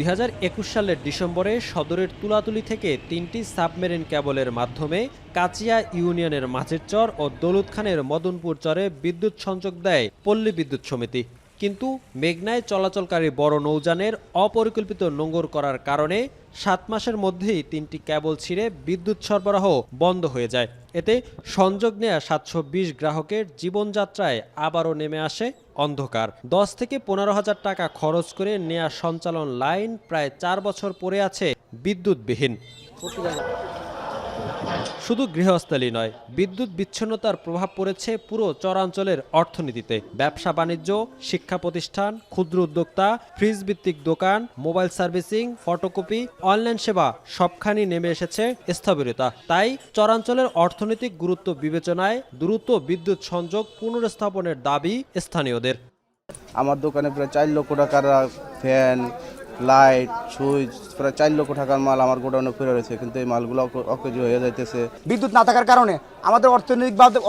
2021 সালের ডিসেম্বরে সদরের তুলাতুলি থেকে 3টি সাবমেরিন কেবলের মাধ্যমে কাচিয়া ইউনিয়নের মাঝেরচর ও দৌলত খানের মদনপুর চরে বিদ্যুৎ সংযোগ দেয় পল্লী বিদ্যুৎ সমিতি। কিন্তু মেঘনায় চলাচলকারী বড় নৌযানের অপরিকল্পিত নোঙর করার কারণে 7 মাসের মধ্যেই 3টি কেবল ছিঁড়ে বিদ্যুৎ সরবরাহ বন্ধ হয়ে যায়। এতে সংযোগ নেয়া 720 গ্রাহকের জীবনযাত্রায় আবারও নেমে আসে অন্ধকার। 10 থেকে 15,000 টাকা খরচ করে নেয়া সঞ্চালন লাইন প্রায় 4 বছর পড়ে আছে বিদ্যুৎবিহীন। শুধু গৃহস্থলী নয়, বিদ্যুৎ বিচ্ছিন্নতার প্রভাব পড়েছে পুরো চরাঞ্চলের অর্থনীতিতে। ব্যবসা বাণিজ্য, শিক্ষা প্রতিষ্ঠান, ক্ষুদ্র উদ্যোক্তা, ফ্রিজ ভিত্তিক দোকান, মোবাইল সার্ভিসিং, ফটোকপি, অনলাইন সেবা সবখানেই নেমে এসেছে স্থবিরতা। তাই চরাঞ্চলের অর্থনৈতিক গুরুত্ব বিবেচনায় দ্রুত বিদ্যুৎ সংযোগ পুনর্স্থাপনের দাবি স্থানীয়দের। আমার দোকানে প্রায় 4 লক্ষ টাকার ফ্যান, লাইট, সুইচ, প্রায় 4 লক্ষ টাকার মাল আমার গোডাউনে পড়ে রয়েছে, কিন্তু এই মালগুলো অকেজো হয়ে যাইতেছে। বিদ্যুৎ না থাকার কারণে আমাদের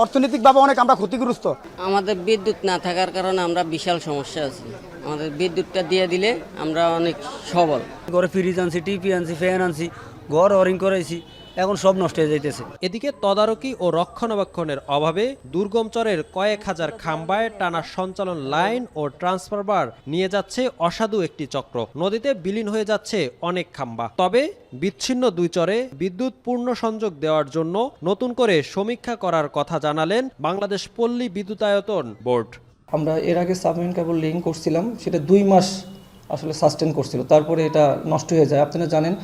অর্থনৈতিকভাবে অনেক আমরা ক্ষতিগ্রস্ত। আমাদের বিদ্যুৎ না থাকার কারণে আমরা বিশাল সমস্যা আছি। আমাদের বিদ্যুৎটা দিয়ে দিলে আমরা অনেক সবল। ঘরে ফ্রিজ আনছি, টিভি আনছি, ফ্যান আনছি, ঘর ওয়ারিং করেছি, এখন সব নষ্ট হয়ে যাইতেছে। এদিকে তদারকি ও রক্ষণাবেক্ষণের অভাবে দুর্গম চরের কয়েক হাজার খাম্বায় টানা সঞ্চালন লাইন ও ট্রান্সফরমার নিয়ে যাচ্ছে অসাধু একটি চক্র। নদীতে বিলীন হয়ে যাচ্ছে অনেক খাম্বা। তবে বিচ্ছিন্ন দুই চরে বিদ্যুৎ পূর্ণ সংযোগ দেওয়ার জন্য নতুন করে সমীক্ষা করার কথা জানালেন বাংলাদেশ পল্লী বিদ্যুতায়তন বোর্ড। আমরা এর আগে সাবমেরিন কেবল লিঙ্ক করছিলাম, সেটা 2 মাস আসলে সাস্টেন করছিল, তারপরে এটা নষ্ট হয়ে যায়। আপনারা জানেন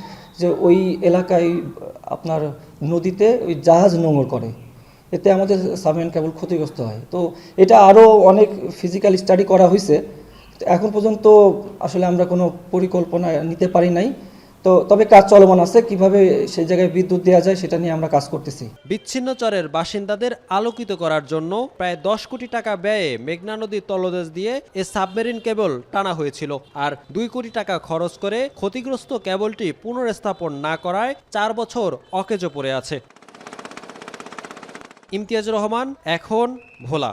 যে ওই এলাকায় আপনার নদীতে ওই জাহাজ নোঙর করে, এতে আমাদের সাবমেরিন কেবল ক্ষতিগ্রস্ত হয়। তো এটা আরও অনেক ফিজিক্যাল স্টাডি করা হয়েছে, এখন পর্যন্ত আসলে আমরা কোনো পরিকল্পনা নিতে পারি নাই। তবে কাজ চলমান আছে, কিভাবে সেই জায়গায় বিদ্যুৎ দেওয়া যায় সেটা নিয়ে আমরা কাজ করতেছি। বিচ্ছিন্ন চরের বাসিন্দাদের আলোকিত করার জন্য প্রায় 10 কোটি টাকা ব্যয়ে মেঘনা নদীর তলদেশ দিয়ে এ সাবমেরিন কেবল টানা হয়েছিল। আর 2 কোটি টাকা খরচ করে ক্ষতিগ্রস্ত কেবলটি পুনর্স্থাপন না করায় 4 বছর অকেজো পড়ে আছে। ইমতিয়াজুর রহমান, এখন ভোলা।